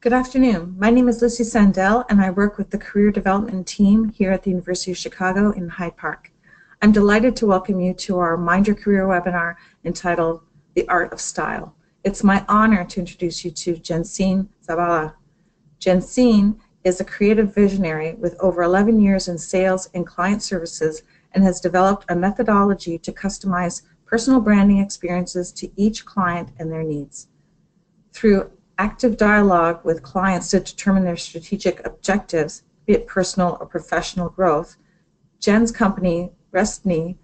Good afternoon. My name is Lucy Sandell, and I work with the Career Development Team here at the University of Chicago in Hyde Park. I'm delighted to welcome you to our Mind Your Career webinar entitled The Art of Style. It's my honor to introduce you to Jensine Zavala. Jensine is a creative visionary with over 11 years in sales and client services and has developed a methodology to customize personal branding experiences to each client and their needs. Through active dialogue with clients to determine their strategic objectives, be it personal or professional growth, Jen's company, Restni,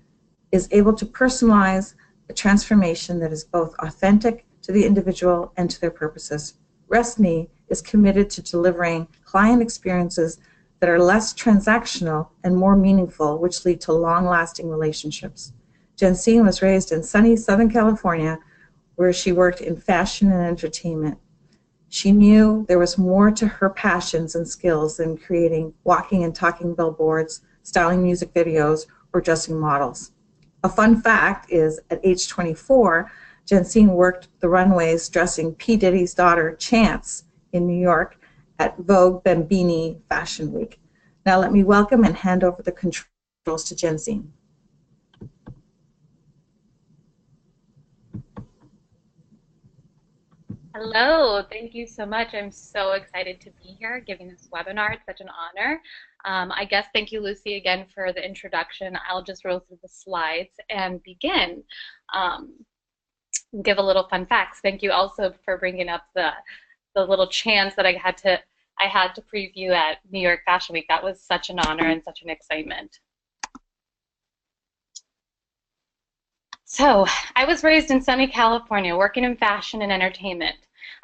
is able to personalize a transformation that is both authentic to the individual and to their purposes. Restni is committed to delivering client experiences that are less transactional and more meaningful, which lead to long-lasting relationships. Jensine was raised in sunny Southern California, where she worked in fashion and entertainment. She knew there was more to her passions and skills than creating walking and talking billboards, styling music videos, or dressing models. A fun fact is, at age 24, Jensine worked the runways dressing P. Diddy's daughter, Chance, in New York at Vogue Bambini Fashion Week. Now let me welcome and hand over the controls to Jensine. Hello, thank you so much. I'm so excited to be here giving this webinar. It's such an honor. I guess thank you, Lucy, again for the introduction. I'll just roll through the slides and begin. Give a little fun facts. Thank you also for bringing up the little chance that I had to preview at New York Fashion Week. That was such an honor and such an excitement. So, I was raised in sunny California, working in fashion and entertainment.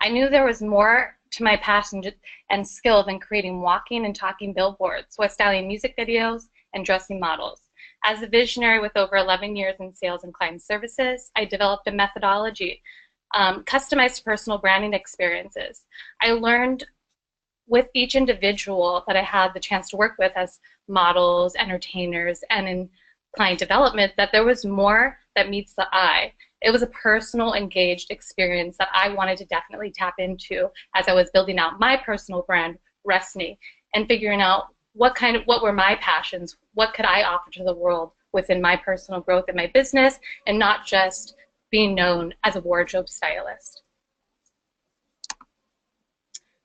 I knew there was more to my passion and skill than creating walking and talking billboards, was styling music videos and dressing models. As a visionary with over 11 years in sales and client services, I developed a methodology customized to personal branding experiences. I learned with each individual that I had the chance to work with as models, entertainers, and in client development that there was more that meets the eye. It was a personal, engaged experience that I wanted to definitely tap into as I was building out my personal brand, Restni, and figuring out what were my passions, what could I offer to the world within my personal growth in my business, and not just being known as a wardrobe stylist.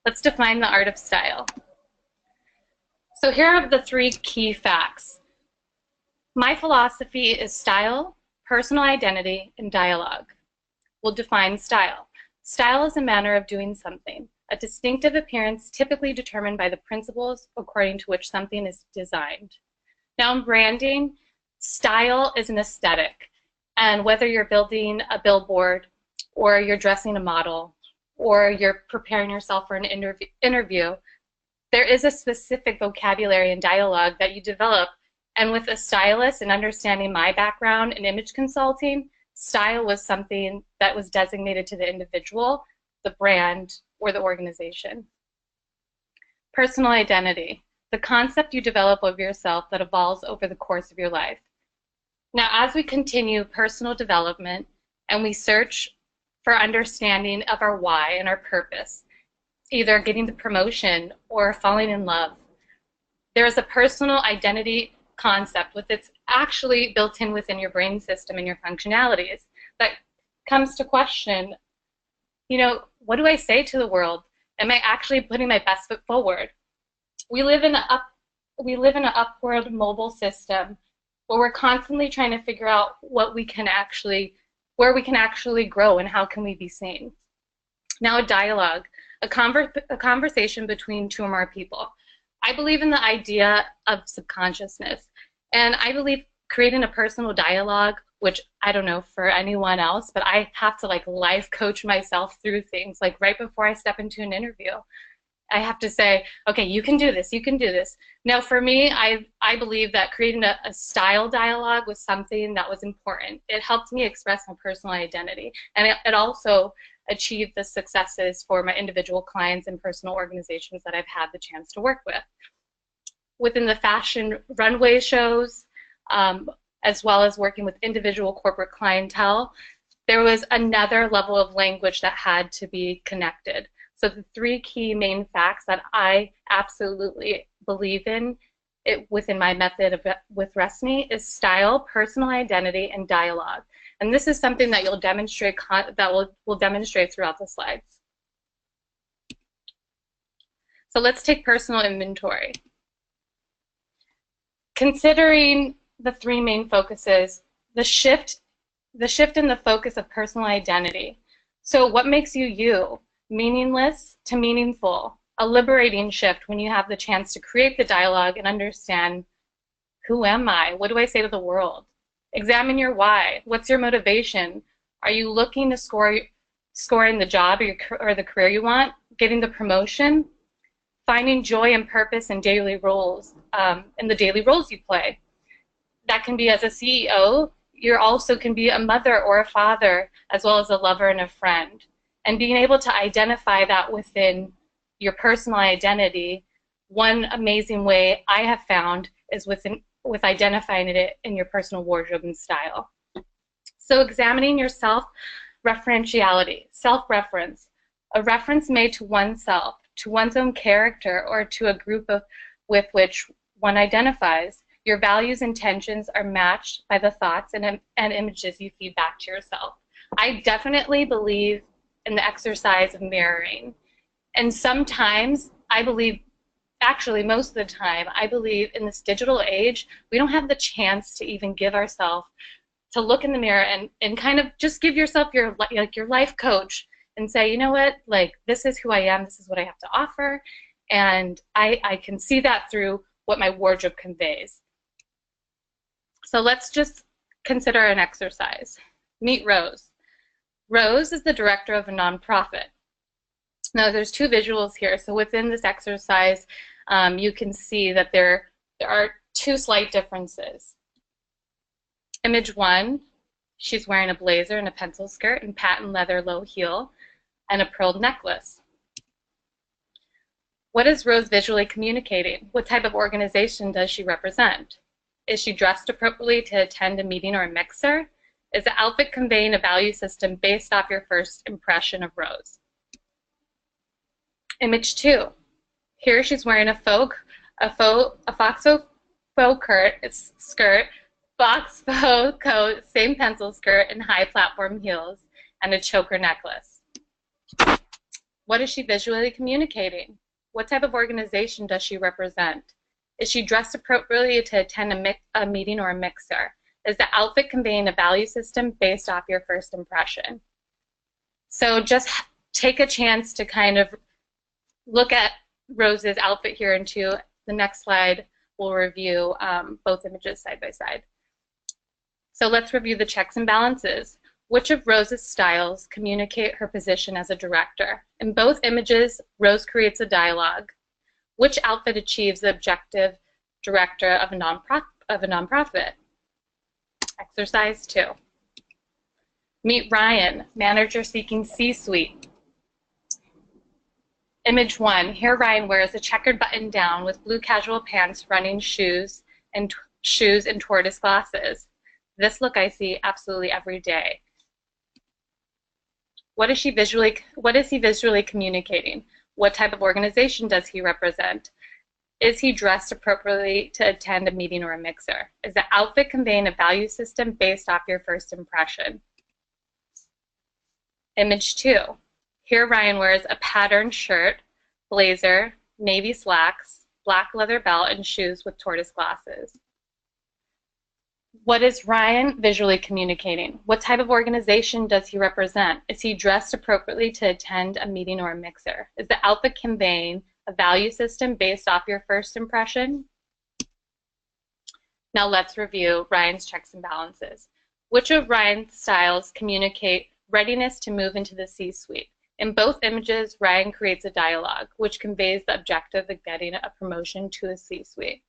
Let's define the art of style. So here are the 3 key facts. My philosophy is style, personal identity, and dialogue. We'll define style. Style is a manner of doing something, a distinctive appearance typically determined by the principles according to which something is designed. Now in branding, style is an aesthetic, and whether you're building a billboard or you're dressing a model or you're preparing yourself for an interview, there is a specific vocabulary and dialogue that you develop. And with a stylist and understanding my background in image consulting, style was something that was designated to the individual, the brand, or the organization. Personal identity, the concept you develop of yourself that evolves over the course of your life. Now, as we continue personal development and we search for understanding of our why and our purpose, either getting the promotion or falling in love, there is a personal identity concept with it's actually built in within your brain system and your functionalities that comes to question, you know, what do I say to the world? Am I actually putting my best foot forward? We live in an upward mobile system where we're constantly trying to figure out where we can actually grow and how can we be seen. Now, a dialogue, a conversation between 2 or more people. I believe in the idea of subconsciousness, and I believe creating a personal dialogue, which I don't know for anyone else, but I have to like life coach myself through things. Like right before I step into an interview, I have to say, okay, you can do this, you can do this. Now for me, I believe that creating a style dialogue was something that was important. It helped me express my personal identity, and it also achieve the successes for my individual clients and personal organizations that I've had the chance to work with. Within the fashion runway shows, as well as working with individual corporate clientele, there was another level of language that had to be connected. So the three key main facts that I absolutely believe in within my method with Resme is style, personal identity, and dialogue. And this is something that you'll demonstrate, we'll demonstrate throughout the slides. So let's take personal inventory. Considering the three main focuses, the shift in the focus of personal identity. So what makes you you? Meaningless to meaningful. A liberating shift when you have the chance to create the dialogue and understand, who am I? What do I say to the world? Examine your why. What's your motivation? Are you looking to scoring the job or the career you want? Getting the promotion? Finding joy and purpose in daily roles, in the daily roles you play. That can be as a CEO. You also can be a mother or a father, as well as a lover and a friend. And being able to identify that within your personal identity, one amazing way I have found is with identifying it in your personal wardrobe and style. So examining your self-referentiality, self-reference, a reference made to oneself, to one's own character, or to a group with which one identifies. Your values and intentions are matched by the thoughts and images you feed back to yourself. I definitely believe in the exercise of mirroring. And sometimes I believe, actually most of the time, I believe in this digital age, we don't have the chance to even give ourselves, to look in the mirror and kind of just give yourself your life coach and say, you know what, like, this is who I am, this is what I have to offer, and I can see that through what my wardrobe conveys. So let's just consider an exercise. Meet Rose. Rose is the director of a nonprofit. Now there's two visuals here, so within this exercise you can see that there are two slight differences. Image one, she's wearing a blazer and a pencil skirt and patent leather low heel and a pearl necklace. What is Rose visually communicating? What type of organization does she represent? Is she dressed appropriately to attend a meeting or a mixer? Is the outfit conveying a value system based off your first impression of Rose? Image two. Here she's wearing a fox faux skirt, fox faux coat, same pencil skirt, and high platform heels, and a choker necklace. What is she visually communicating? What type of organization does she represent? Is she dressed appropriately to attend a meeting or a mixer? Is the outfit conveying a value system based off your first impression? So just take a chance to kind of look at Rose's outfit here and the next slide we'll review both images side by side. So let's review the checks and balances. Which of Rose's styles communicate her position as a director? In both images, Rose creates a dialogue. Which outfit achieves the objective director of a nonprofit? Exercise 2. Meet Ryan, manager seeking C-suite. Image 1. Here Ryan wears a checkered button down with blue casual pants, running shoes, and tortoise glasses. This look I see absolutely every day. What is he visually communicating? What type of organization does he represent? Is he dressed appropriately to attend a meeting or a mixer? Is the outfit conveying a value system based off your first impression? Image 2. Here Ryan wears a patterned shirt, blazer, navy slacks, black leather belt, and shoes with tortoise glasses. What is Ryan visually communicating? What type of organization does he represent? Is he dressed appropriately to attend a meeting or a mixer? Is the outfit conveying a value system based off your first impression? Now let's review Ryan's checks and balances. Which of Ryan's styles communicate readiness to move into the C-suite? In both images, Ryan creates a dialogue, which conveys the objective of getting a promotion to a C-suite.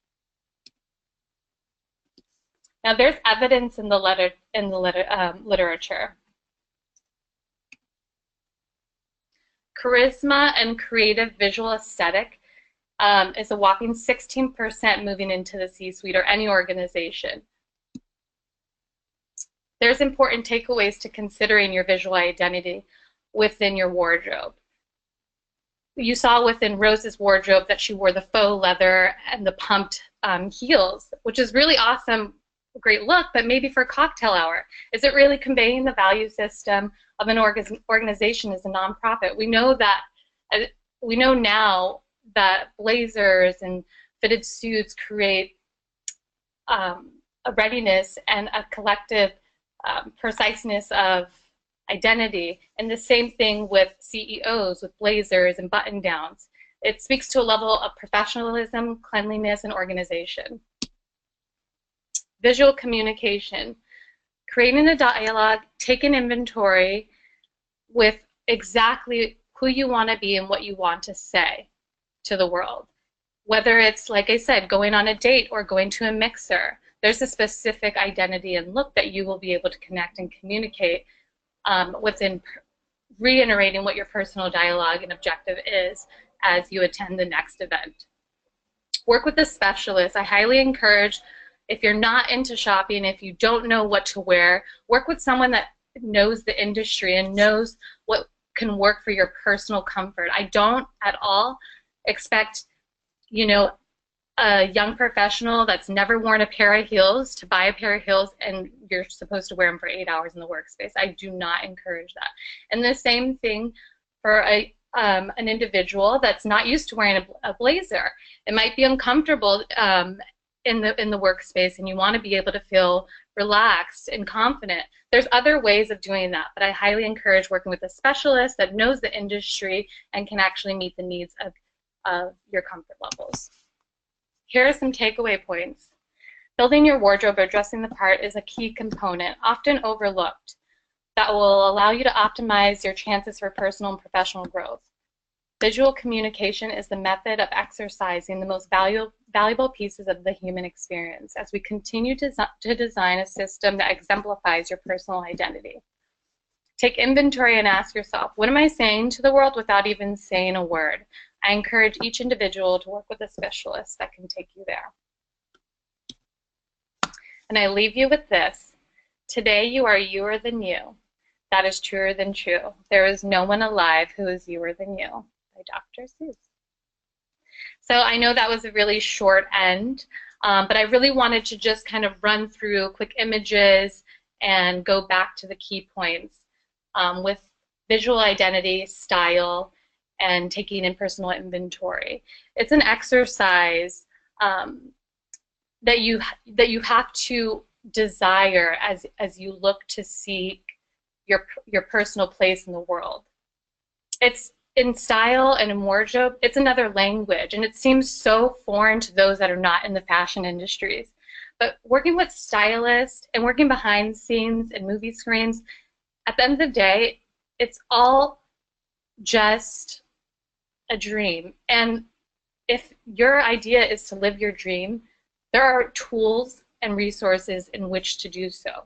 Now, there's evidence in the literature. Charisma and creative visual aesthetic is a whopping 16% moving into the C-suite or any organization. There's important takeaways to considering your visual identity within your wardrobe. you saw within Rose's wardrobe that she wore the faux leather and the pumped heels, which is really awesome, great look, but maybe for cocktail hour. Is it really conveying the value system of an organization as a nonprofit? We know that, we know now that blazers and fitted suits create a readiness and a collective preciseness of identity, and the same thing with CEOs with blazers and button downs. It speaks to a level of professionalism, cleanliness, and organization. Visual communication, creating a dialogue, taking inventory with exactly who you want to be and what you want to say to the world. Whether it's, like I said, going on a date or going to a mixer, there's a specific identity and look that you will be able to connect and communicate within reiterating what your personal dialogue and objective is as you attend the next event. Work with a specialist. I highly encourage, if you're not into shopping, if you don't know what to wear, work with someone that knows the industry and knows what can work for your personal comfort. I don't at all expect, you know, a young professional that's never worn a pair of heels to buy a pair of heels and you're supposed to wear them for 8 hours in the workspace. I do not encourage that. And the same thing for an individual that's not used to wearing a blazer. It might be uncomfortable in the workspace, and you want to be able to feel relaxed and confident. There's other ways of doing that, but I highly encourage working with a specialist that knows the industry and can actually meet the needs of your comfort levels. Here are some takeaway points. Building your wardrobe or dressing the part is a key component, often overlooked, that will allow you to optimize your chances for personal and professional growth. Visual communication is the method of exercising the most valuable pieces of the human experience as we continue to design a system that exemplifies your personal identity. Take inventory and ask yourself, what am I saying to the world without even saying a word? I encourage each individual to work with a specialist that can take you there. And I leave you with this. Today you are youer than you. That is truer than true. There is no one alive who is youer than you. By Dr. Seuss. So I know that was a really short end, but I really wanted to just kind of run through quick images and go back to the key points with visual identity, style, and taking in personal inventory. It's an exercise that you have to desire as you look to seek your personal place in the world. It's in style and in wardrobe, it's another language, and it seems so foreign to those that are not in the fashion industries. But working with stylists and working behind scenes and movie screens, at the end of the day, it's all just a dream. And if your idea is to live your dream, there are tools and resources in which to do so.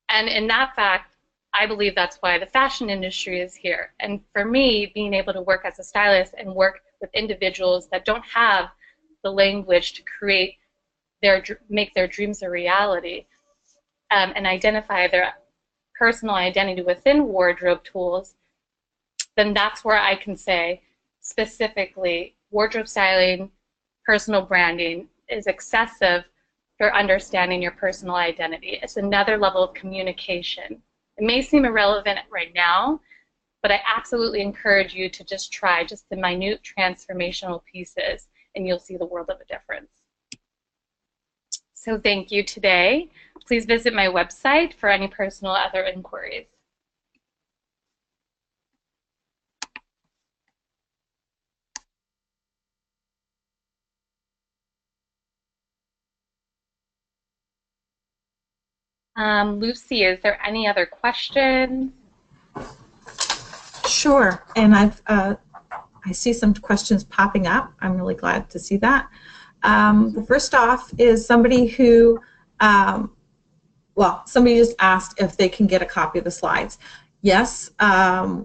And in that fact, I believe that's why the fashion industry is here. And for me, being able to work as a stylist and work with individuals that don't have the language to make their dreams a reality and identify their personal identity within wardrobe tools, then that's where I can say specifically wardrobe styling, personal branding is excessive for understanding your personal identity. It's another level of communication. It may seem irrelevant right now, but I absolutely encourage you to just try just the minute transformational pieces, and you'll see the world of a difference. So thank you today. Please visit my website for any personal other inquiries. Lucy, is there any other questions? Sure, and I see some questions popping up. I'm really glad to see that. The first off is somebody who, somebody just asked if they can get a copy of the slides. Yes,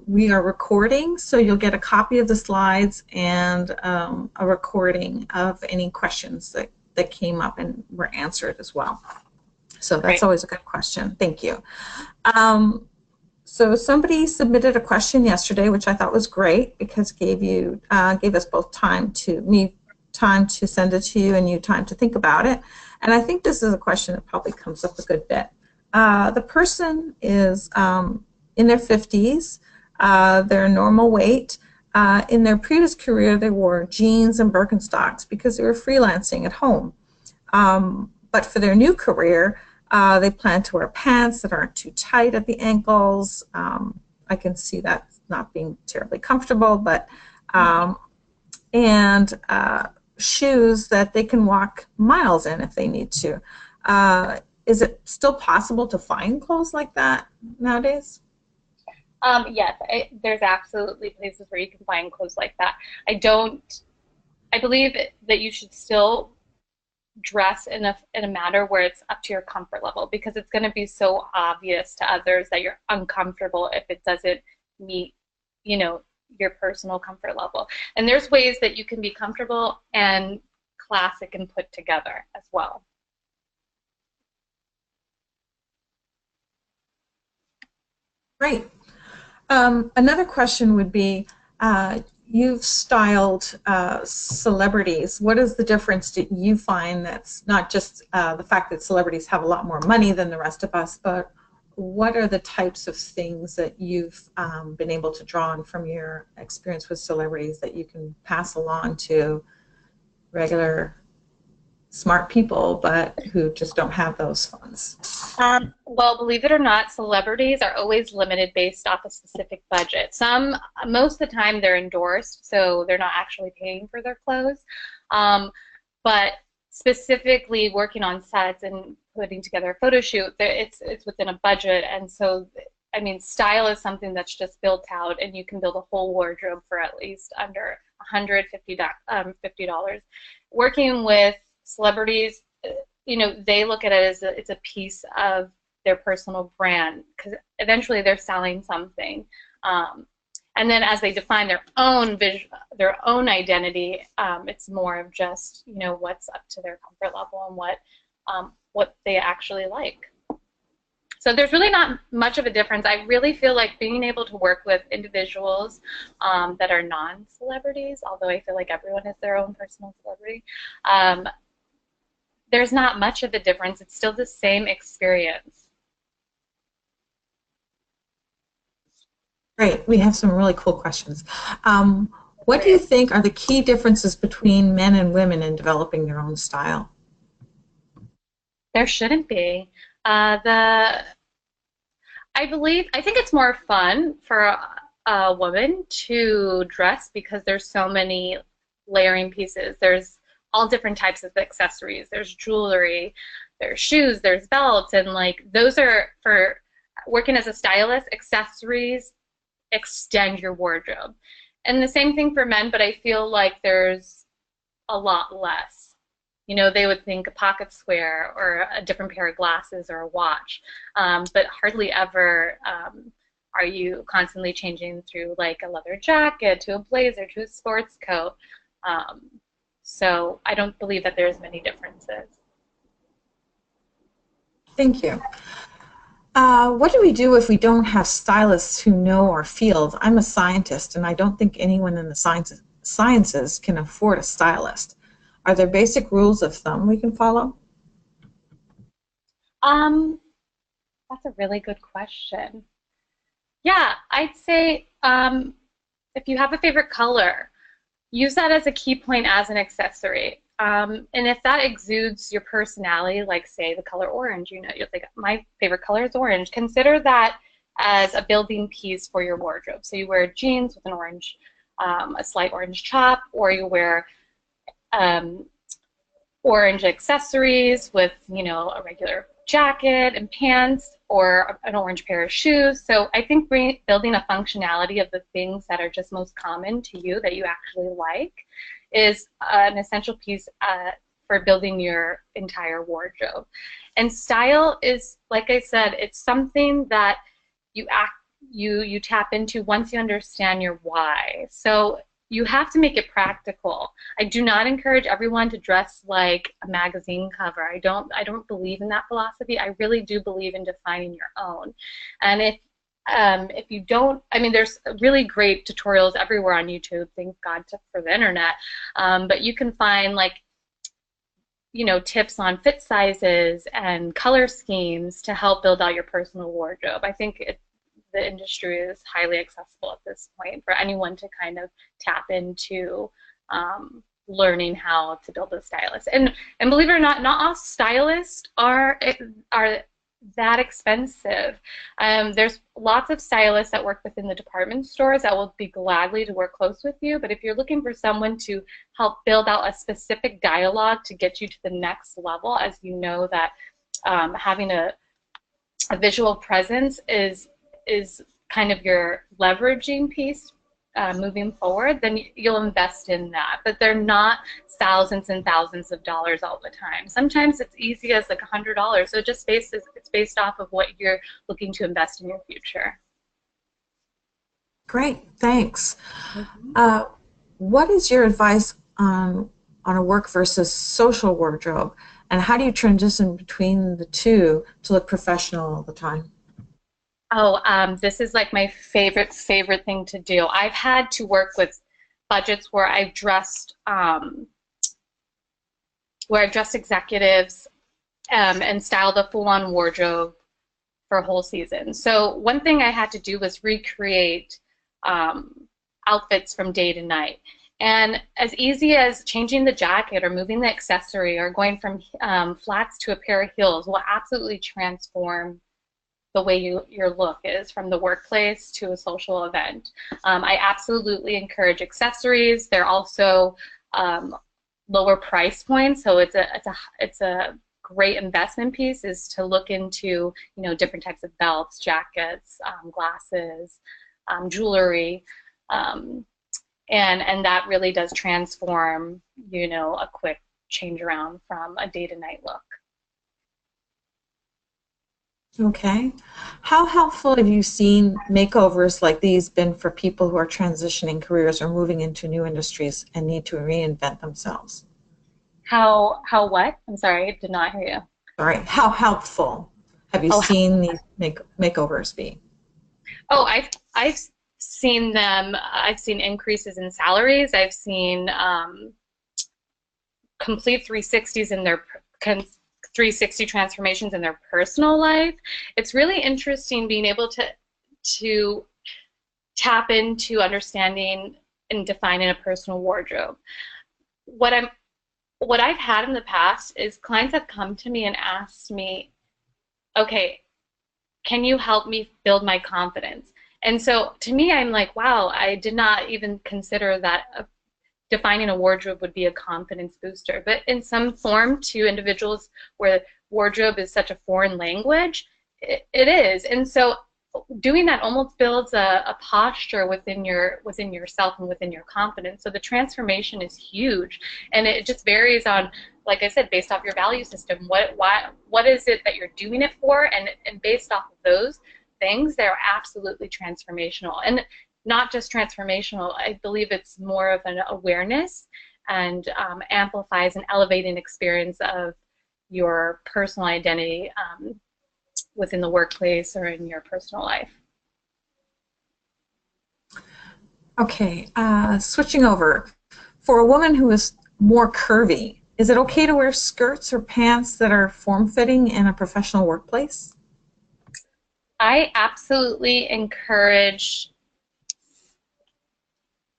we are recording, so you'll get a copy of the slides and a recording of any questions that came up and were answered as well. So that's always a good question. Thank you. So somebody submitted a question yesterday, which I thought was great because gave us both time to send it to you and you time to think about it. And I think this is a question that probably comes up a good bit. The person is in their 50s. They're normal weight. In their previous career, they wore jeans and Birkenstocks because they were freelancing at home. But for their new career, they plan to wear pants that aren't too tight at the ankles. I can see that not being terribly comfortable, but and shoes that they can walk miles in if they need to. Is it still possible to find clothes like that nowadays? Yes, there's absolutely places where you can find clothes like that. I believe that you should still dress in a manner where it's up to your comfort level, because it's going to be so obvious to others that you're uncomfortable if it doesn't meet, your personal comfort level. And there's ways that you can be comfortable and classic and put together as well. Great. Another question would be, you've styled celebrities. What is the difference that you find that's not just the fact that celebrities have a lot more money than the rest of us, but what are the types of things that you've been able to draw on from your experience with celebrities that you can pass along to regular smart people but who just don't have those funds? Well, believe it or not, celebrities are always limited based off a specific budget. Most of the time they're endorsed, so they're not actually paying for their clothes. But specifically working on sets and putting together a photo shoot, it's within a budget. And so, I mean, style is something that's just built out, and you can build a whole wardrobe for at least under $150. Working with celebrities, they look at it as it's a piece of their personal brand, because eventually they're selling something. And then as they define their own vision, their own identity, it's more of just what's up to their comfort level and what they actually like. So there's really not much of a difference. I really feel like being able to work with individuals that are non-celebrities, although I feel like everyone is their own personal celebrity, there's not much of a difference. It's still the same experience. Great. We have some really cool questions. What do you think are the key differences between men and women in developing their own style? There shouldn't be. I think it's more fun for a woman to dress because there's so many layering pieces. There's all different types of accessories. There's jewelry, there's shoes, there's belts, and those are for working as a stylist. Accessories extend your wardrobe. And the same thing for men, but I feel like there's a lot less. They would think a pocket square or a different pair of glasses or a watch, but hardly ever are you constantly changing through a leather jacket to a blazer to a sports coat. So I don't believe that there's many differences. Thank you. What do we do if we don't have stylists who know our field? I'm a scientist, and I don't think anyone in the sciences can afford a stylist. Are there basic rules of thumb we can follow? That's a really good question. Yeah, I'd say if you have a favorite color, use that as a key point as an accessory. And if that exudes your personality, like say the color orange, you're like, my favorite color is orange, consider that as a building piece for your wardrobe. So you wear jeans with an orange, a slight orange top, or you wear orange accessories with, a regular jacket and pants, or an orange pair of shoes. So I think building a functionality of the things that are just most common to you that you actually like is an essential piece for building your entire wardrobe. And style is, like I said, it's something that you tap into once you understand your why. So you have to make it practical. I do not encourage everyone to dress like a magazine cover. I don't believe in that philosophy. I really do believe in defining your own. And if if you don't, I mean, there's really great tutorials everywhere on YouTube. Thank God for the internet. But you can find like, you know, tips on fit sizes and color schemes to help build out your personal wardrobe. I think the industry is highly accessible at this point for anyone to kind of tap into learning how to build a stylist. And believe it or not all stylists are that expensive. There's lots of stylists that work within the department stores that will be gladly to work close with you, but if you're looking for someone to help build out a specific dialogue to get you to the next level, as you know that having a visual presence is kind of your leveraging piece moving forward, then you'll invest in that. But they're not thousands and thousands of dollars all the time. Sometimes it's easy as like $100. So it's based off of what you're looking to invest in your future. Great, thanks. What is your advice on a work versus social wardrobe, and how do you transition between the two to look professional all the time? Oh, this is like my favorite thing to do. I've had to work with budgets where I've dressed executives and styled a full-on wardrobe for a whole season. So one thing I had to do was recreate outfits from day to night. And as easy as changing the jacket or moving the accessory or going from flats to a pair of heels will absolutely transform the way your look is from the workplace to a social event. I absolutely encourage accessories. They're also lower price points, so it's a great investment piece is to look into, you know, different types of belts, jackets, glasses, jewelry, and that really does transform, you know, a quick change around from a day to night look. Okay. How helpful have you seen makeovers like these been for people who are transitioning careers or moving into new industries and need to reinvent themselves? How what? I'm sorry, I did not hear you. All right. How helpful have you seen these makeovers be? Oh, I've seen them. I've seen increases in salaries. I've seen complete 360s in their 360 transformations in their personal life. It's really interesting being able to tap into understanding and defining a personal wardrobe. What I've had in the past is clients have come to me and asked me, okay, can you help me build my confidence? And so to me, I'm like, wow, I did not even consider that defining a wardrobe would be a confidence booster. But in some form, to individuals where wardrobe is such a foreign language, it is. And so doing that almost builds a posture within yourself and within your confidence. So the transformation is huge, and it just varies on, like I said, based off your value system. What is it that you're doing it for? And based off of those things, they're absolutely transformational. And not just transformational, I believe it's more of an awareness and amplifies an elevating experience of your personal identity within the workplace or in your personal life. Okay, switching over. For a woman who is more curvy, is it okay to wear skirts or pants that are form-fitting in a professional workplace? I absolutely encourage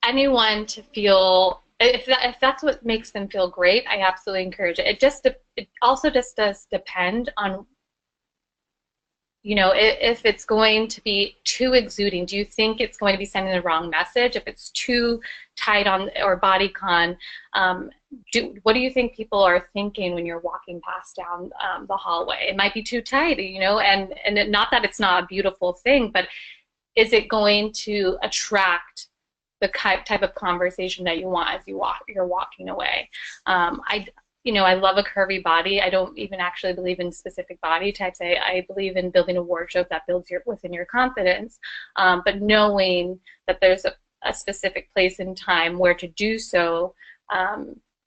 anyone to feel, if that's what makes them feel great, I absolutely encourage it. It also just does depend on, you know, if it's going to be too exuding. Do you think it's going to be sending the wrong message? If it's too tight on or bodycon, what do you think people are thinking when you're walking past down the hallway? It might be too tight, you know, and not that it's not a beautiful thing, but is it going to attract the type of conversation that you want as you're walking away? I love a curvy body. I don't even actually believe in specific body types. I believe in building a wardrobe that builds within your confidence, but knowing that there's a specific place and time where to do so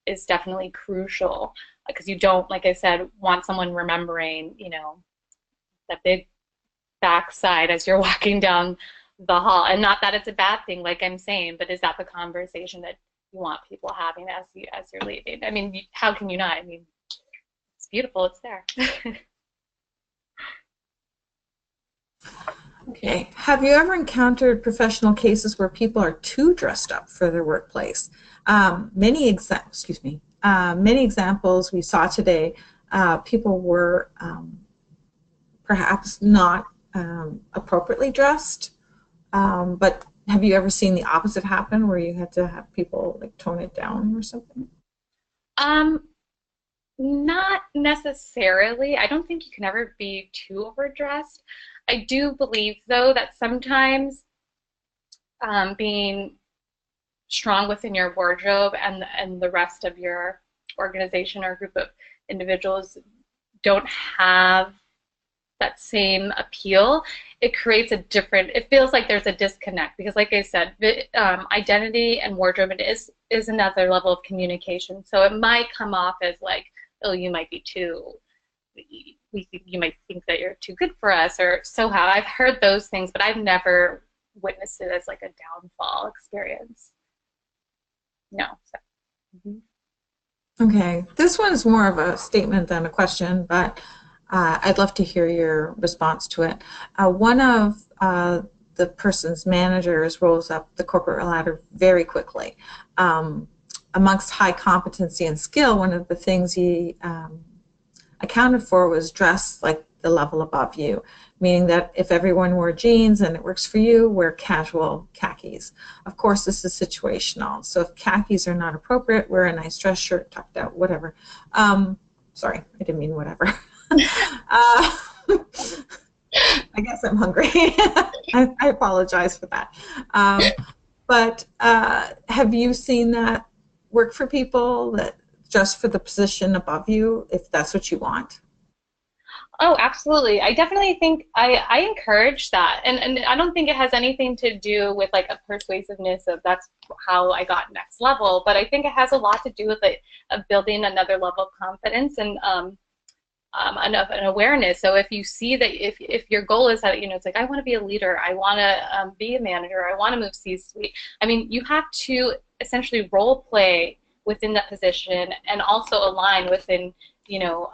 is definitely crucial, because you don't, like I said, want someone remembering, you know, that big backside as you're walking down the hall. And not that it's a bad thing, like I'm saying, but is that the conversation that you want people having as you're leaving? I mean, how can you not? I mean, it's beautiful. It's there. Okay. Have you ever encountered professional cases where people are too dressed up for their workplace? Many examples we saw today, people were perhaps not appropriately dressed, but have you ever seen the opposite happen where you had to have people like tone it down or something? Not necessarily. I don't think you can ever be too overdressed. I do believe, though, that sometimes being strong within your wardrobe and the rest of your organization or group of individuals don't have that same appeal, it creates a different, it feels like there's a disconnect because like I said, identity and wardrobe is another level of communication. So it might come off as like, oh, you might be too, you might think that you're too good for us or so how. I've heard those things, but I've never witnessed it as like a downfall experience. No. So. Okay, this one's more of a statement than a question, but I'd love to hear your response to it. One of the person's managers rose up the corporate ladder very quickly. Amongst high competency and skill, one of the things he accounted for was dress like the level above you, meaning that if everyone wore jeans and it works for you, wear casual khakis. Of course, this is situational. So if khakis are not appropriate, wear a nice dress shirt, tucked out, whatever. Sorry, I didn't mean whatever. I guess I'm hungry. I apologize for that. But have you seen that work for people, that just for the position above you, if that's what you want? Oh, absolutely. I definitely think I encourage that. And I don't think it has anything to do with like a persuasiveness of that's how I got next level, but I think it has a lot to do with like building another level of confidence and an awareness. So if you see that if your goal is that, you know, it's like, I want to be a leader, I want to be a manager, I want to move C-suite. I mean, you have to essentially role play within that position and also align within, you know,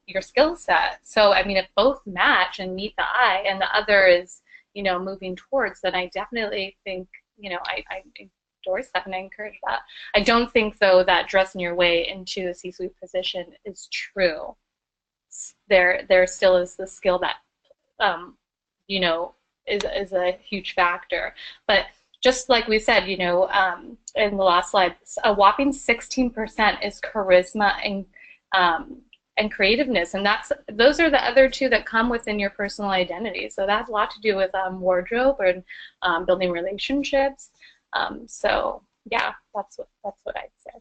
your skill set. So, I mean, if both match and meet the eye and the other is, you know, moving towards, then I definitely think, you know, I endorse that and I encourage that. I don't think, though, that dressing your way into a C-suite position is true. There still is the skill that, you know, is a huge factor. But just like we said, you know, in the last slide, a whopping 16% is charisma and creativeness, and those are the other two that come within your personal identity. So that has a lot to do with wardrobe and building relationships. So yeah, that's what I'd say.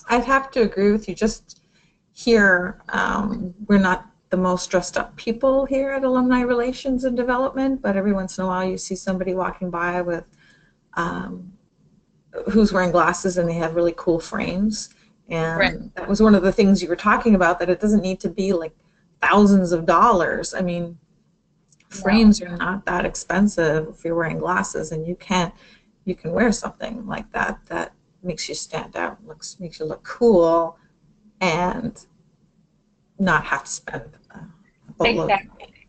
I'd have to agree with you. Just here, we're not the most dressed up people here at Alumni Relations and Development, but every once in a while you see somebody walking by with who's wearing glasses and they have really cool frames. And right. That was one of the things you were talking about, that it doesn't need to be like thousands of dollars. I mean, frames are not that expensive if you're wearing glasses, and you can wear something like that that makes you stand out, makes you look cool, and not have to spend a boatload of money.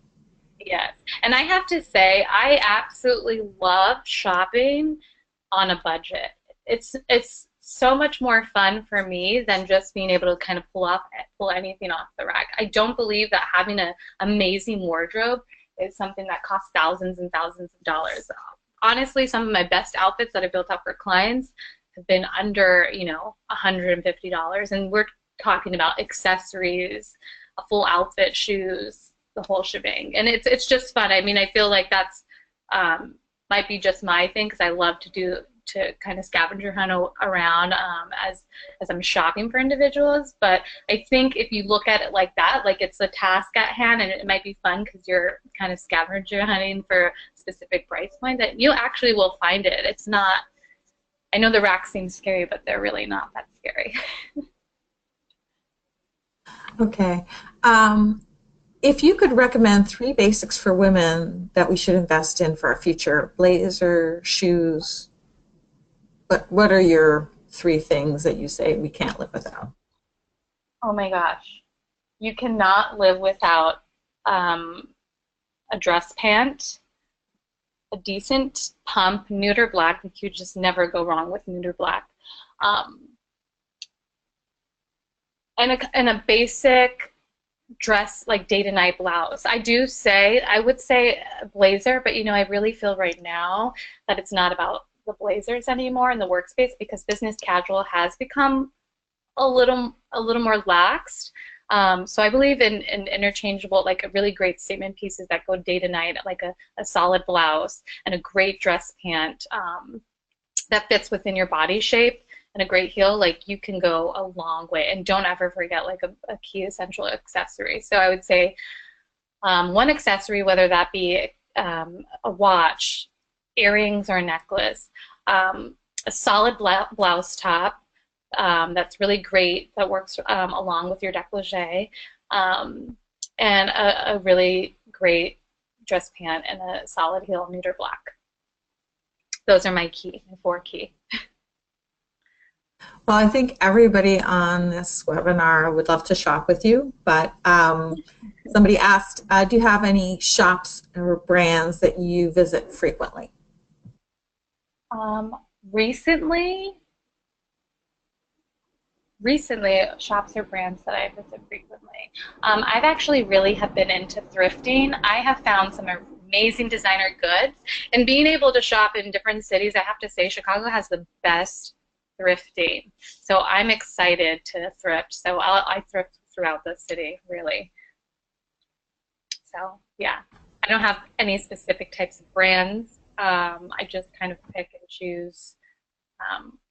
Yes, and I have to say, I absolutely love shopping on a budget. It's so much more fun for me than just being able to kind of pull anything off the rack. I don't believe that having an amazing wardrobe is something that costs thousands and thousands of dollars. Honestly, some of my best outfits that I built up for clients have been under, you know, $150, and we're talking about accessories, a full outfit, shoes, the whole shebang, and it's just fun. I mean, I feel like that's might be just my thing because I love to kind of scavenger hunt around as I'm shopping for individuals. But I think if you look at it like that, like it's a task at hand, and it might be fun because you're kind of scavenger hunting for a specific price point, that you actually will find it. It's not, I know the racks seem scary, but they're really not that scary. Okay. If you could recommend 3 basics for women that we should invest in for our future, blazer, shoes, what are your 3 things that you say we can't live without? Oh my gosh. You cannot live without a dress pant, a decent pump, nude or black. Like you just never go wrong with nude or black. Um, and a basic dress, like day to night blouse. I would say a blazer, but you know, I really feel right now that it's not about the blazers anymore in the workspace because business casual has become a little more laxed. So I believe in interchangeable, like a really great statement pieces that go day to night, like a solid blouse and a great dress pant that fits within your body shape and a great heel. Like you can go a long way, and don't ever forget like a key essential accessory. So I would say one accessory, whether that be a watch, earrings, or a necklace, a solid blouse top. That's really great, that works along with your décolleté, and a really great dress pant and a solid heel, nude or black. Those are my 4 key. Well, I think everybody on this webinar would love to shop with you, but somebody asked, do you have any shops or brands that you visit frequently? Recently, shops or brands that I visit frequently. I've actually really have been into thrifting. I have found some amazing designer goods, and being able to shop in different cities, I have to say Chicago has the best thrifting. So I'm excited to thrift. So I thrift throughout the city, really. So yeah, I don't have any specific types of brands. I just kind of pick and choose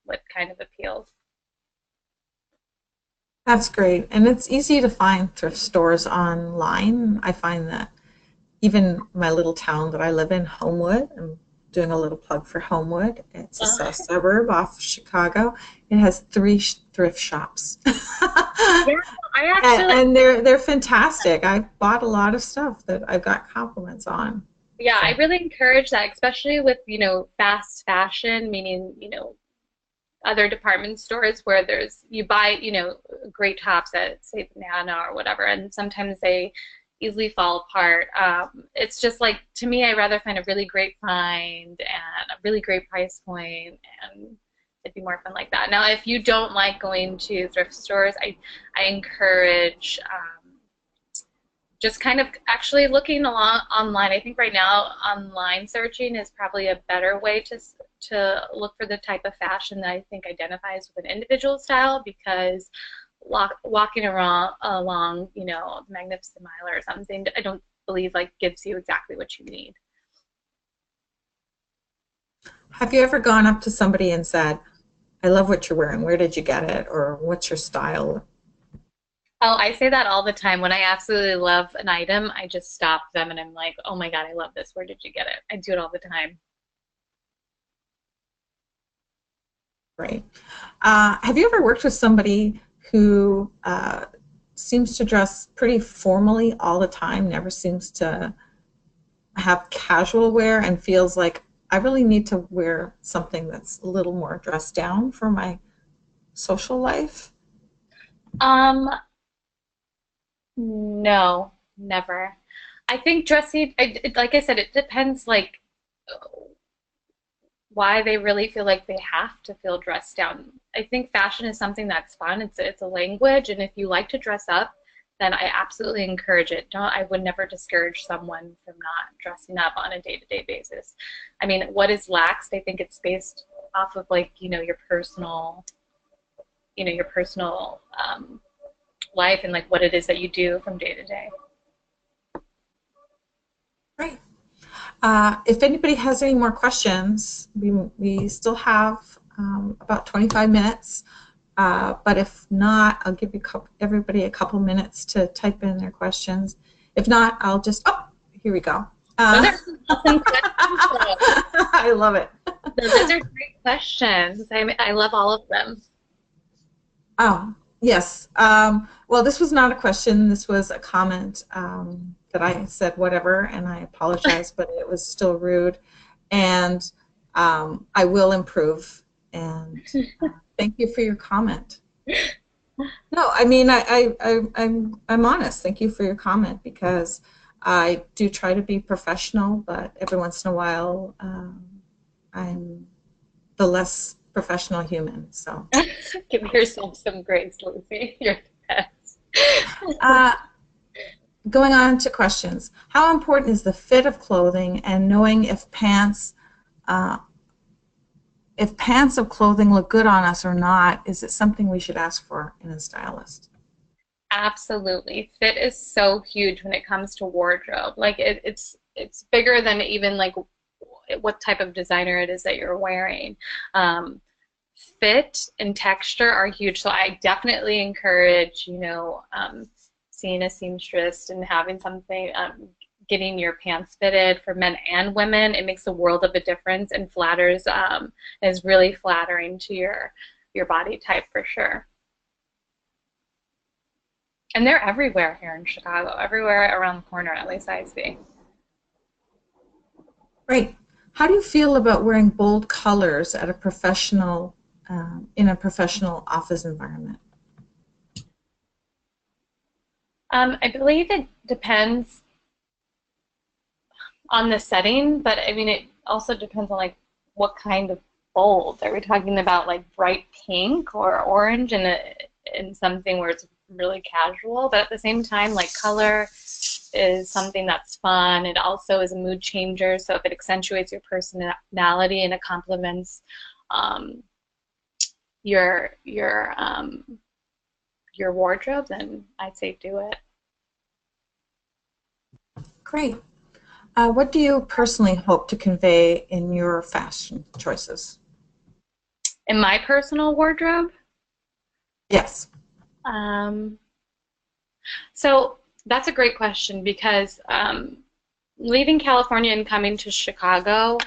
what kind of appeals. That's great. And it's easy to find thrift stores online. I find that even my little town that I live in, Homewood, I'm doing a little plug for Homewood. It's a suburb off Chicago. It has 3 thrift shops. Yeah, I actually, and they're fantastic. I bought a lot of stuff that I've got compliments on. yeah, I really encourage that, especially with, you know, fast fashion, meaning, you know, other department stores where you buy, you know, great tops at, say, Banana or whatever, and sometimes they easily fall apart. It's just like, to me, I'd rather find a really great find and a really great price point, and it'd be more fun like that. Now, if you don't like going to thrift stores, I encourage just kind of actually looking online. I think right now online searching is probably a better way to look for the type of fashion that I think identifies with an individual style, because walking along, you know, the Magnificent Mile or something, I don't believe like gives you exactly what you need. Have you ever gone up to somebody and said, I love what you're wearing, where did you get it, or what's your style? Oh, I say that all the time. When I absolutely love an item, I just stop them and I'm like, oh my God, I love this. Where did you get it? I do it all the time. Right. Have you ever worked with somebody who seems to dress pretty formally all the time, never seems to have casual wear, and feels like I really need to wear something that's a little more dressed down for my social life? No, never. I think dressing, like I said, it depends like why they really feel like they have to feel dressed down. I think fashion is something that's fun. It's a language, and if you like to dress up, then I absolutely encourage it. I would never discourage someone from not dressing up on a day-to-day basis. I mean, what is laxed? I think it's based off of like, you know, your personal life and like what it is that you do from day to day. Right. If anybody has any more questions, we still have about 25 minutes. But if not, I'll give everybody a couple minutes to type in their questions. If not, I'll just, here we go. Those are some awesome questions. I love it. Those are great questions. I love all of them. Oh, Yes. Well, this was not a question. This was a comment that I said whatever, and I apologize, but it was still rude. And I will improve. And thank you for your comment. No, I mean, I'm honest. Thank you for your comment because I do try to be professional, but every once in a while, I'm the less professional human. So Give yourself some grace, Lucy. You're the best. uh, going on to questions. How important is the fit of clothing and knowing uh, if pants of clothing look good on us or not? Is it something we should ask for in a stylist? Absolutely. Fit is so huge when it comes to wardrobe. Like it's bigger than even like what type of designer it is that you're wearing. Um, Fit and texture are huge. So I definitely encourage, seeing a seamstress and having something, getting your pants fitted for men and women. It makes a world of a difference and flatters, is really flattering to your body type for sure. And they're everywhere here in Chicago, everywhere around the corner, at least I see. Great. How do you feel about wearing bold colors at a in a professional office environment? I believe it depends on the setting, but I mean, it also depends on like what kind of bold. Are we talking about like bright pink or orange in something where it's really casual? But at the same time, like color is something that's fun. It also is a mood changer. So if it accentuates your personality and it complements um, your your um, your wardrobe, then I'd say do it. Great. What do you personally hope to convey in your fashion choices? In my personal wardrobe, Yes. um, so that's a great question because leaving California and coming to Chicago,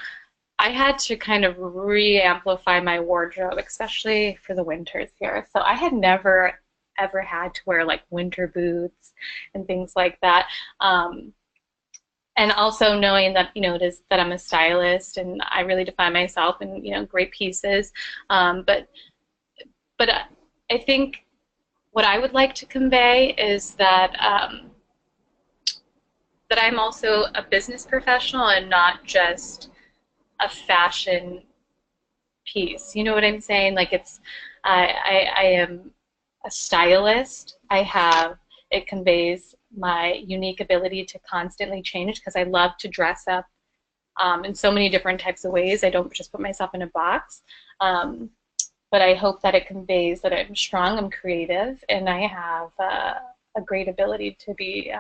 I had to kind of re-amplify my wardrobe, especially for the winters here. So I had never ever had to wear like winter boots and things like that. And also knowing that it is that I'm a stylist and I really define myself in great pieces. But I think what I would like to convey is that I'm also a business professional and not just a fashion piece. You know what I'm saying? Like I am a stylist. It conveys my unique ability to constantly change because I love to dress up in so many different types of ways. I don't just put myself in a box. But I hope that it conveys that I'm strong, I'm creative, and I have a great ability to be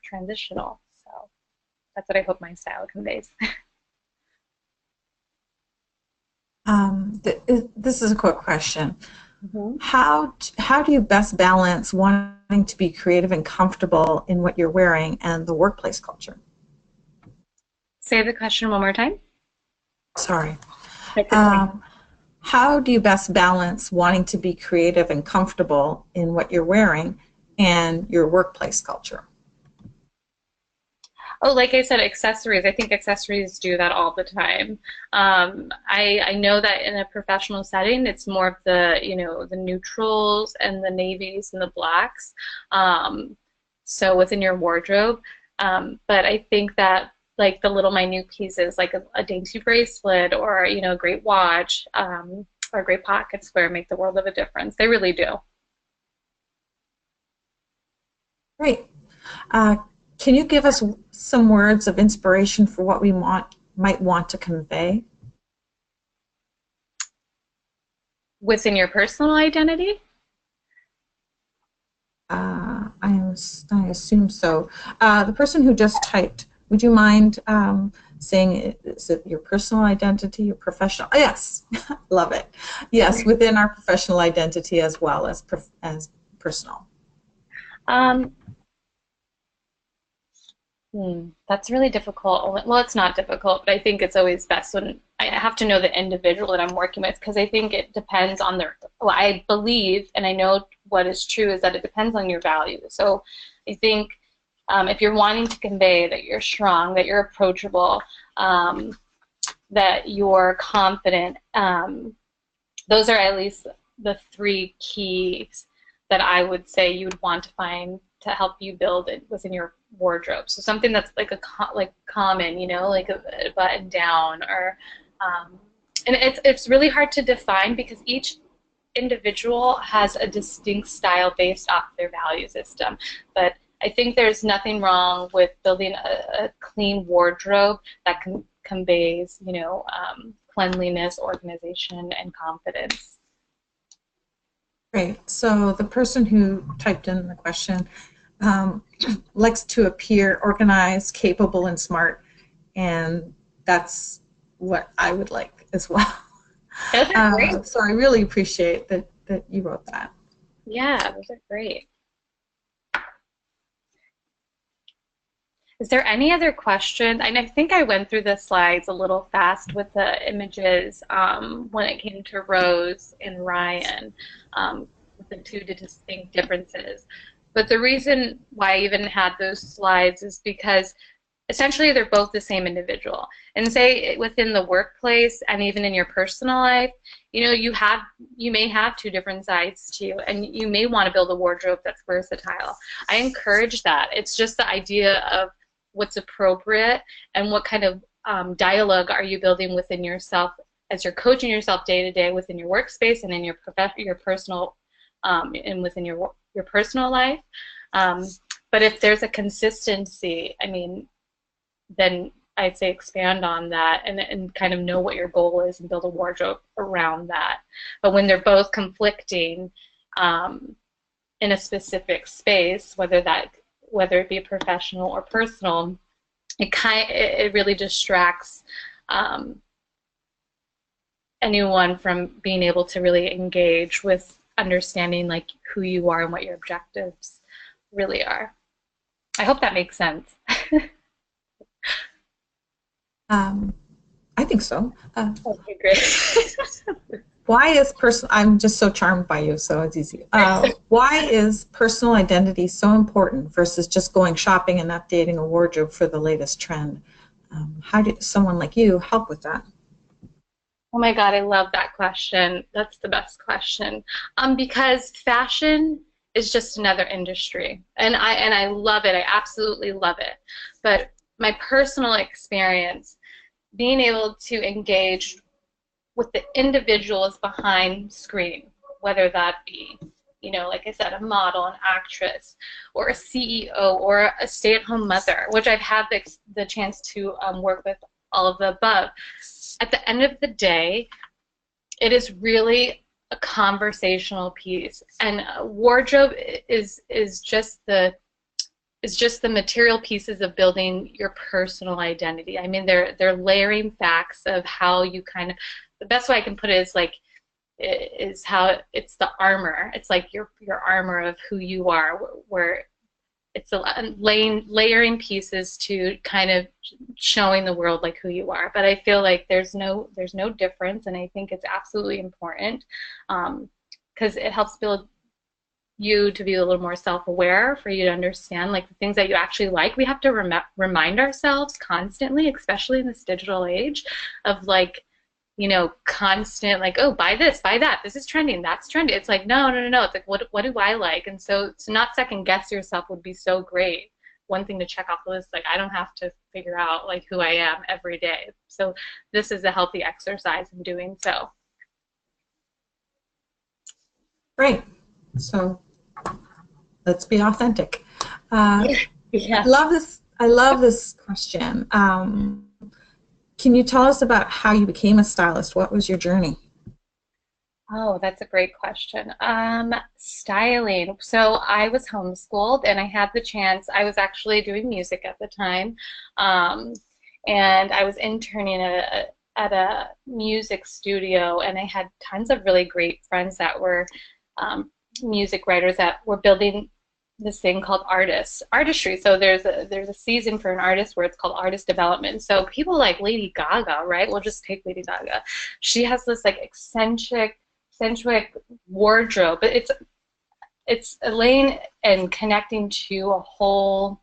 transitional. So that's what I hope my style conveys. This is a quick question. Mm-hmm. How do you best balance wanting to be creative and comfortable in what you're wearing and the workplace culture? Say the question one more time. Sorry. That's okay. How do you best balance wanting to be creative and comfortable in what you're wearing and your workplace culture? Oh, like I said, accessories. I think accessories do that all the time. I know that in a professional setting, it's more of the neutrals and the navies and the blacks. So within your wardrobe, but I think that like the little minute pieces, like a dainty bracelet or a great watch or a great pocket square, make the world of a difference. They really do. Great. Uh, can you give us some words of inspiration for what we might want to convey? Within your personal identity? I assume so. The person who just typed, would you mind saying, is it your personal identity, your professional? Oh, yes, love it. Yes, within our professional identity as well as personal. Um, that's really difficult. Well, it's not difficult, but I think it's always best when I have to know the individual that I'm working with because I think it depends on well, I believe and I know what is true is that it depends on your values. So I think if you're wanting to convey that you're strong, that you're approachable, that you're confident, those are at least the three keys that I would say you would want to find to help you build it within your wardrobe. So something that's like common, you know, like a button down, or and it's really hard to define because each individual has a distinct style based off their value system. But I think there's nothing wrong with building a clean wardrobe that conveys, you know, cleanliness, organization, and confidence. Great. So the person who typed in the question likes to appear organized, capable, and smart, and that's what I would like as well. Those are great. So I really appreciate that you wrote that. Yeah, those are great. Is there any other question? And I think I went through the slides a little fast with the images when it came to Rose and Ryan, with the two distinct differences. But the reason why I even had those slides is because essentially they're both the same individual. And say within the workplace and even in your personal life, you know, you may have two different sides to you, and you may want to build a wardrobe that's versatile. I encourage that. It's just the idea of what's appropriate and what kind of dialogue are you building within yourself as you're coaching yourself day to day within your workspace and in your personal and within your personal life. But if there's a consistency, I mean, then I'd say expand on that and kind of know what your goal is and build a wardrobe around that. But when they're both conflicting in a specific space, whether it be professional or personal, it really distracts anyone from being able to really engage with understanding like who you are and what your objectives really are. I hope that makes sense. I think so. Okay, great. Why is I'm just so charmed by you, so it's easy. Why is personal identity so important versus just going shopping and updating a wardrobe for the latest trend? How did someone like you help with that? Oh my God, I love that question. That's the best question. Because fashion is just another industry, and I love it. I absolutely love it. But my personal experience, being able to engage with the individuals behind screen, whether that be, you know, like I said, a model, an actress, or a CEO, or a stay-at-home mother, which I've had the chance to work with all of the above. At the end of the day, it is really a conversational piece, and wardrobe is just the material pieces of building your personal identity. I mean, they're layering facts of how you kind of, the best way I can put it is how it's the armor. It's like your armor of who you are, where it's layering pieces to kind of showing the world like who you are. But I feel like there's no difference, and I think it's absolutely important because it helps build you to be a little more self-aware, for you to understand like the things that you actually like. We have to remind ourselves constantly, especially in this digital age, of like, you know, constant like, oh, buy this, buy that, this is trending, that's trendy. It's like, no. It's like, what do I like? And so to not second guess yourself would be so great. One thing to check off the list, like I don't have to figure out like who I am every day. So this is a healthy exercise in doing so. Great. So let's be authentic. Yeah. I love this question. Can you tell us about how you became a stylist? What was your journey? Oh, that's a great question. Styling. So I was homeschooled, and I had the chance. I was actually doing music at the time, and I was interning at a music studio, and I had tons of really great friends that were music writers that were building this thing called artistry. So there's a season for an artist where it's called artist development. So people like Lady Gaga, right? We'll just take Lady Gaga. She has this like eccentric wardrobe, but it's Elaine and connecting to a whole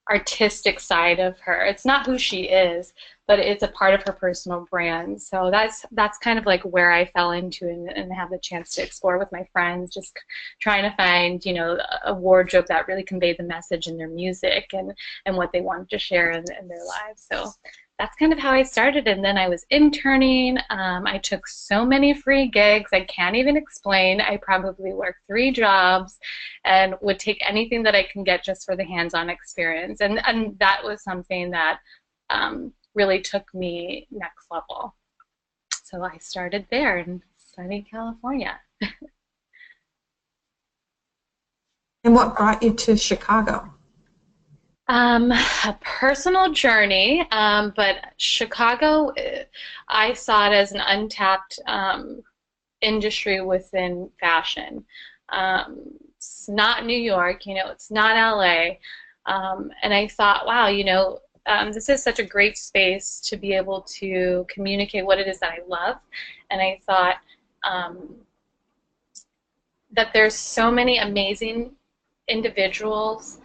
artistic side of her. It's not who she is, but it's a part of her personal brand. So that's kind of like where I fell into and have the chance to explore with my friends, just trying to find, you know, a wardrobe that really conveyed the message in their music and what they wanted to share in their lives. So that's kind of how I started. And then I was interning. I took so many free gigs I can't even explain. I probably worked 3 jobs and would take anything that I can get just for the hands-on experience. And that was something that really took me next level. So I started there in sunny California. And what brought you to Chicago? A personal journey, but Chicago, I saw it as an untapped industry within fashion. It's not New York, you know, it's not LA. And I thought, wow, you know, this is such a great space to be able to communicate what it is that I love. And I thought that there's so many amazing individuals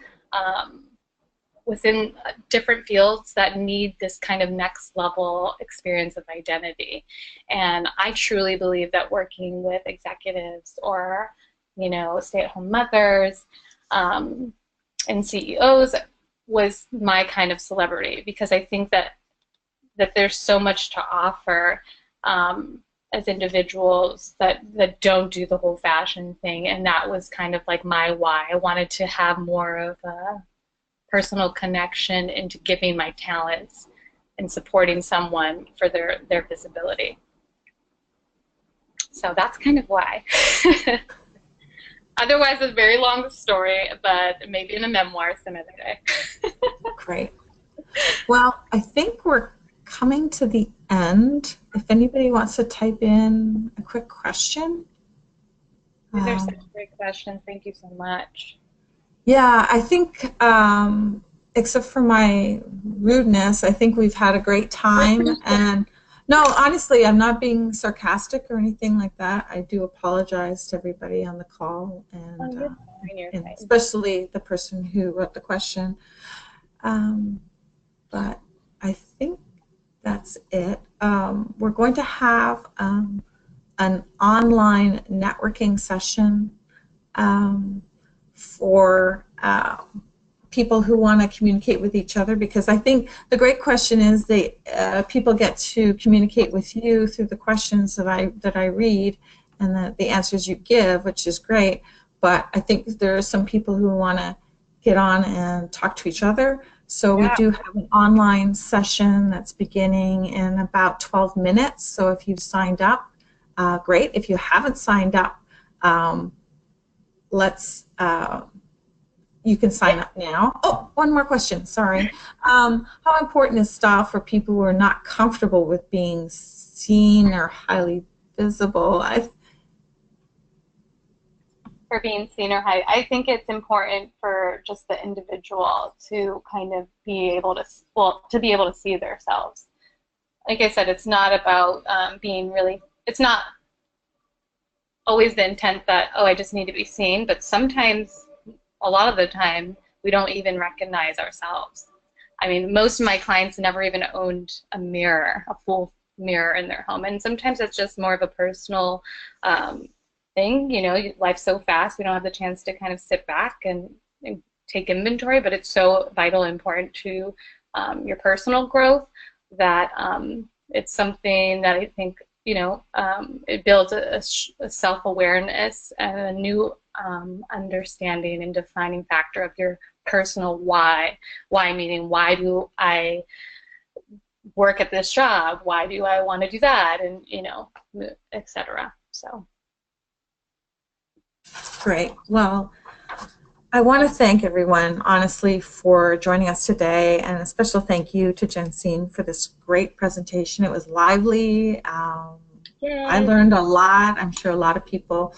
within different fields that need this kind of next level experience of identity. And I truly believe that working with executives or, you know, stay-at-home mothers and CEOs was my kind of celebrity, because I think that there's so much to offer as individuals that don't do the whole fashion thing. And that was kind of like my why. I wanted to have more of a personal connection into giving my talents and supporting someone for their visibility. So that's kind of why. Otherwise, it's a very long story, but maybe in a memoir some other day. Great. Well, I think we're coming to the end. If anybody wants to type in a quick question. These are such great questions. Thank you so much. Yeah, I think, except for my rudeness, I think we've had a great time. And no, honestly, I'm not being sarcastic or anything like that. I do apologize to everybody on the call, and, and especially the person who wrote the question. But I think that's it. We're going to have an online networking session for people who want to communicate with each other, because I think the great question is people get to communicate with you through the questions that I read and the answers you give, which is great. But I think there are some people who want to get on and talk to each other. So we do have an online session that's beginning in about 12 minutes. So if you've signed up, great. If you haven't signed up, you can sign up now. Oh, one more question, sorry. How important is style for people who are not comfortable with being seen or highly visible? For being seen or high, I think it's important for just the individual to kind of be able to, to be able to see themselves. Like I said, it's not about being really, it's not always the intent that, oh, I just need to be seen, but sometimes, a lot of the time, we don't even recognize ourselves. I mean, most of my clients never even owned a mirror, a full mirror in their home, and sometimes it's just more of a personal thing. You know, life's so fast, we don't have the chance to kind of sit back and take inventory, but it's so vital and important to your personal growth that it's something that I think, you know, it builds a self-awareness and a new understanding and defining factor of your personal why. Why meaning, why do I work at this job? Why do I want to do that? And, you know, etc. So. Great. Well, I want to thank everyone, honestly, for joining us today, and a special thank you to Jensine for this great presentation. It was lively. I learned a lot. I'm sure a lot of people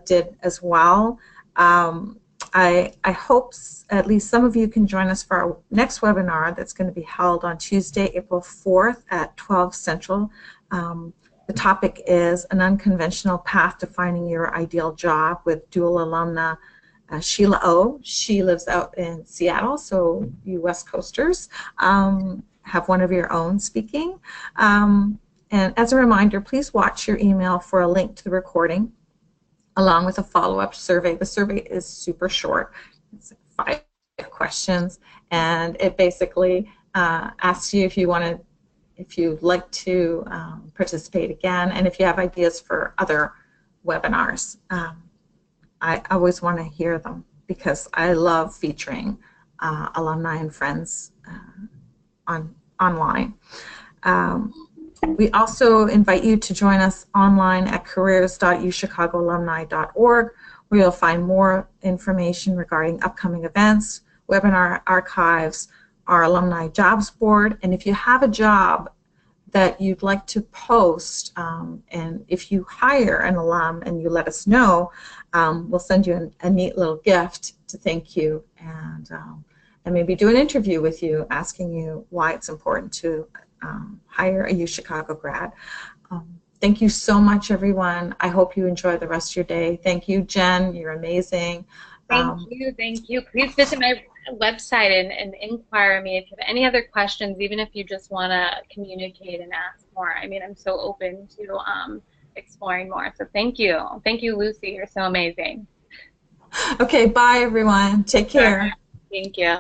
did as well. I hope at least some of you can join us for our next webinar that's going to be held on Tuesday, April 4th at 12 Central. The The topic is an unconventional path to finding your ideal job with dual alumna Sheila O. She lives out in Seattle, so you West Coasters have one of your own speaking. And as a reminder, please watch your email for a link to the recording along with a follow-up survey. The survey is super short. It's 5 questions, and it basically asks you if you'd like to participate again, and if you have ideas for other webinars. I always want to hear them because I love featuring alumni and friends online. We also invite you to join us online at careers.uchicagoalumni.org, where you'll find more information regarding upcoming events, webinar archives, our alumni jobs board, and if you have a job that you'd like to post, and if you hire an alum and you let us know, we'll send you a neat little gift to thank you, and maybe do an interview with you asking you why it's important to hire a UChicago grad. Thank you so much, everyone. I hope you enjoy the rest of your day. Thank you, Jen. You're amazing. Thank you. Thank you. Please visit my website and inquire me if you have any other questions, even if you just want to communicate and ask more. I mean, I'm so open to exploring more. So thank you. Thank you, Lucy. You're so amazing. Okay, bye, everyone. Take care. Thank you.